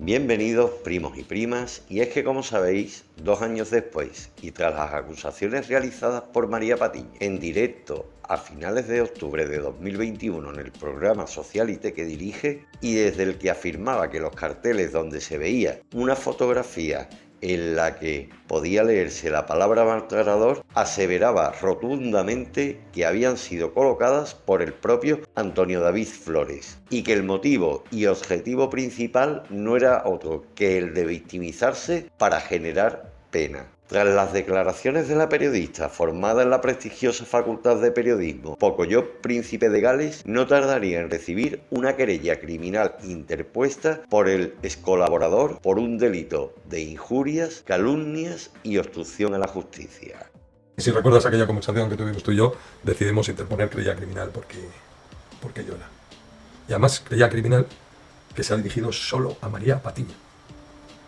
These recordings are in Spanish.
Bienvenidos primos y primas, y es que como sabéis, 2 años después y tras las acusaciones realizadas por María Patiño en directo a finales de octubre de 2021 en el programa Socialite que dirige, y desde el que afirmaba que los carteles donde se veía una fotografía en la que podía leerse la palabra maltratador, aseveraba rotundamente que habían sido colocadas por el propio Antonio David Flores y que el motivo y objetivo principal no era otro que el de victimizarse para generar pena. Tras las declaraciones de la periodista formada en la prestigiosa Facultad de Periodismo, Pocoyo Príncipe de Gales no tardaría en recibir una querella criminal interpuesta por el excolaborador por un delito de injurias, calumnias y obstrucción a la justicia. Si recuerdas aquella conversación que tuvimos tú y yo, decidimos interponer querella criminal porque llora. Y además querella criminal que se ha dirigido solo a María Patiño,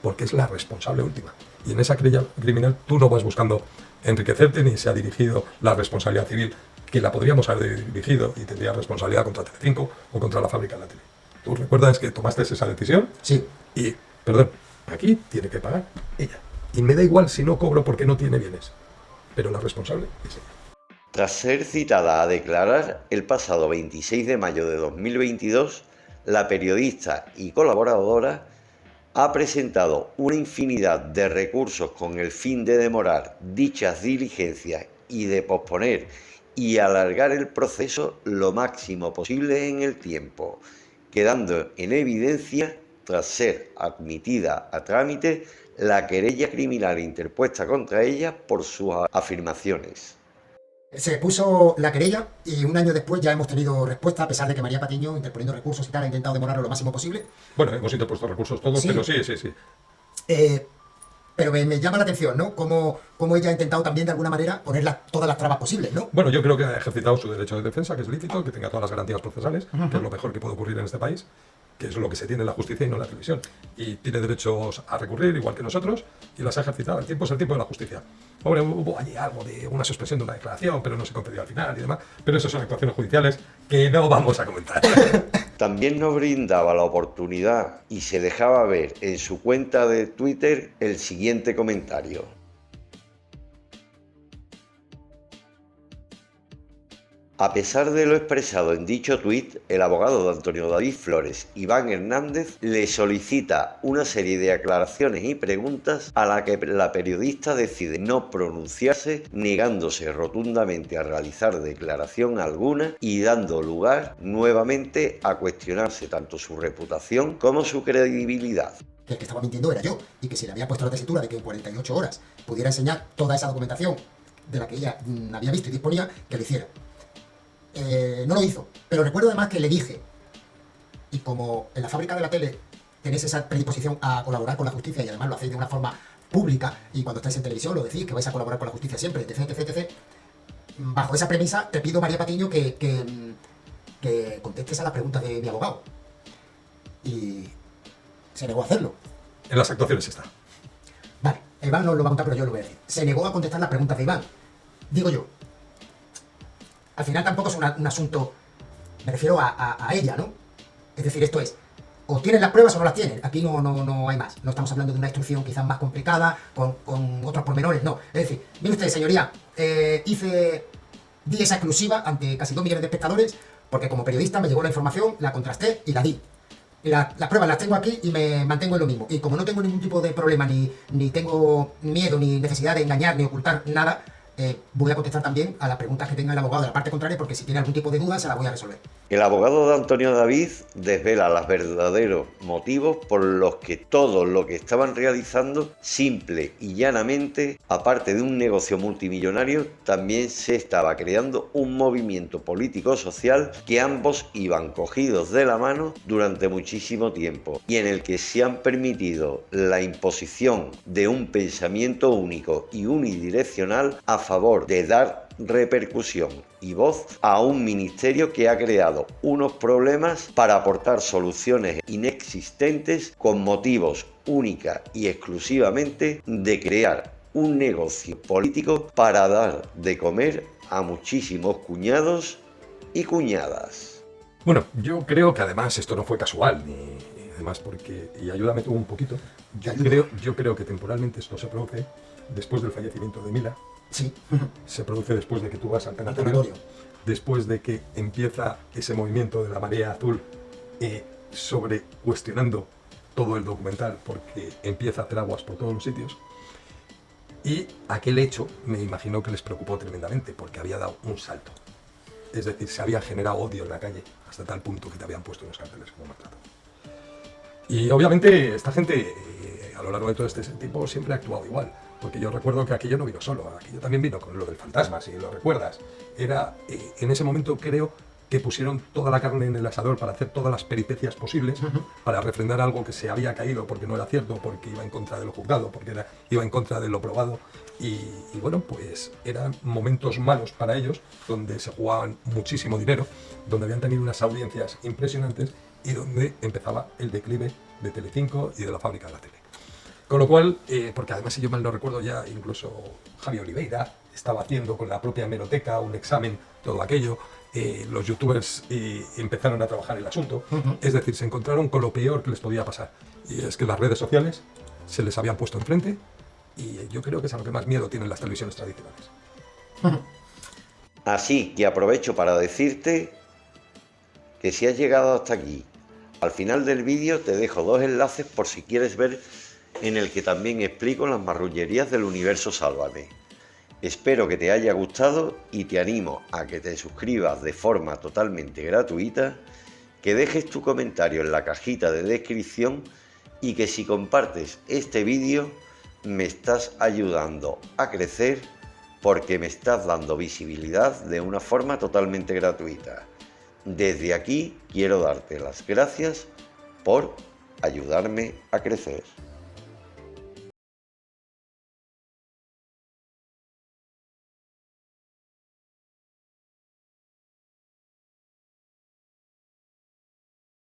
porque es la responsable última. Y en esa querella criminal tú no vas buscando enriquecerte ni se ha dirigido la responsabilidad civil, que la podríamos haber dirigido y tendría responsabilidad contra Telecinco o contra la fábrica de la tele. ¿Tú recuerdas que tomaste esa decisión? Sí. Y, perdón, aquí tiene que pagar ella. Y me da igual si no cobro porque no tiene bienes. Pero la responsable es ella. Tras ser citada a declarar el pasado 26 de mayo de 2022, la periodista y colaboradora ha presentado una infinidad de recursos con el fin de demorar dichas diligencias y de posponer y alargar el proceso lo máximo posible en el tiempo, quedando en evidencia, tras ser admitida a trámite, la querella criminal interpuesta contra ella por sus afirmaciones. Se puso la querella y un año después ya hemos tenido respuesta, a pesar de que María Patiño, interponiendo recursos y tal, ha intentado demorarlo lo máximo posible. Bueno, hemos interpuesto recursos todos, Sí. pero sí. Pero me llama la atención, ¿no? Cómo ella ha intentado también, de alguna manera, poner todas las trabas posibles, ¿no? Bueno, yo creo que ha ejercitado su derecho de defensa, que es lícito, que tenga todas las garantías procesales, que es lo mejor que puede ocurrir en este país, que es lo que se tiene en la justicia y no en la televisión. Y tiene derechos a recurrir, igual que nosotros, y las ha ejercitado. El tiempo es el tiempo de la justicia. Hombre, hubo allí algo de una suspensión de una declaración, pero no se concedió al final y demás. Pero eso son actuaciones judiciales que no vamos a comentar. También nos brindaba la oportunidad y se dejaba ver en su cuenta de Twitter el siguiente comentario. A pesar de lo expresado en dicho tuit, el abogado de Antonio David Flores, Iván Hernández, le solicita una serie de aclaraciones y preguntas a la que la periodista decide no pronunciarse, negándose rotundamente a realizar declaración alguna y dando lugar nuevamente a cuestionarse tanto su reputación como su credibilidad. Que el que estaba mintiendo era yo, y que si le había puesto la tesitura de que en 48 horas pudiera enseñar toda esa documentación de la que ella había visto y disponía, que lo hiciera. No lo hizo, pero recuerdo además que le dije, y como en la fábrica de la tele tenéis esa predisposición a colaborar con la justicia y además lo hacéis de una forma pública y cuando estáis en televisión lo decís, que vais a colaborar con la justicia siempre, etc. Bajo esa premisa te pido, María Patiño, que contestes a las preguntas de mi abogado. Y se negó a hacerlo. En las actuaciones está. Vale, Iván no lo va a contar, pero yo lo voy a decir. Se negó a contestar las preguntas de Iván. Digo yo, al final tampoco es un asunto, me refiero a ella, ¿no? Es decir, esto es, o tienen las pruebas o no las tienen. Aquí no hay más. No estamos hablando de una instrucción quizás más complicada, con otros pormenores, no. Es decir, mire usted, señoría, di esa exclusiva ante casi 2 millones de espectadores, porque como periodista me llegó la información, la contrasté y la di. Y las pruebas las tengo aquí y me mantengo en lo mismo. Y como no tengo ningún tipo de problema, ni tengo miedo, ni necesidad de engañar, ni ocultar nada, voy a contestar también a las preguntas que tenga el abogado de la parte contraria, porque si tiene algún tipo de duda se la voy a resolver. El abogado de Antonio David desvela los verdaderos motivos por los que todo lo que estaban realizando, simple y llanamente, aparte de un negocio multimillonario, también se estaba creando un movimiento político-social que ambos iban cogidos de la mano durante muchísimo tiempo y en el que se han permitido la imposición de un pensamiento único y unidireccional a favor de dar repercusión y voz a un ministerio que ha creado unos problemas para aportar soluciones inexistentes con motivos única y exclusivamente de crear un negocio político para dar de comer a muchísimos cuñados y cuñadas. Bueno, yo creo que además esto no fue casual, ni Además, porque, y ayúdame tú un poquito, Te ayudo. yo creo que temporalmente esto se produce después del fallecimiento de Mila, Sí, se produce después de que tú vas al el tanatorio, tanatorio. después de que empieza ese movimiento de la marea azul sobre cuestionando todo el documental, porque empieza a hacer aguas por todos los sitios. Y aquel hecho me imagino que les preocupó tremendamente, porque había dado un salto. Es decir, se había generado odio en la calle, hasta tal punto que te habían puesto unos carteles como maltrato. Y obviamente esta gente, a lo largo de todo este tiempo, siempre ha actuado igual. Porque yo recuerdo que aquello no vino solo, aquello también vino con lo del fantasma, si lo recuerdas. Era, en ese momento creo que pusieron toda la carne en el asador para hacer todas las peripecias posibles, para refrendar algo que se había caído porque no era cierto, porque iba en contra de lo juzgado, porque iba en contra de lo probado. Y bueno, pues eran momentos malos para ellos, donde se jugaban muchísimo dinero, donde habían tenido unas audiencias impresionantes y donde empezaba el declive de Telecinco y de la fábrica de la tele. Con lo cual, porque además si yo mal no recuerdo ya, incluso Javi Oliveira estaba haciendo con la propia hemeroteca un examen, todo aquello, los youtubers empezaron a trabajar el asunto, es decir, se encontraron con lo peor que les podía pasar, y es que las redes sociales se les habían puesto enfrente, y yo creo que es a lo que más miedo tienen las televisiones tradicionales. Así que aprovecho para decirte que si has llegado hasta aquí, al final del vídeo te dejo 2 enlaces por si quieres ver, en el que también explico las marrullerías del universo Sálvame. Espero que te haya gustado y te animo a que te suscribas de forma totalmente gratuita, que dejes tu comentario en la cajita de descripción y que si compartes este vídeo me estás ayudando a crecer porque me estás dando visibilidad de una forma totalmente gratuita. Desde aquí quiero darte las gracias por ayudarme a crecer.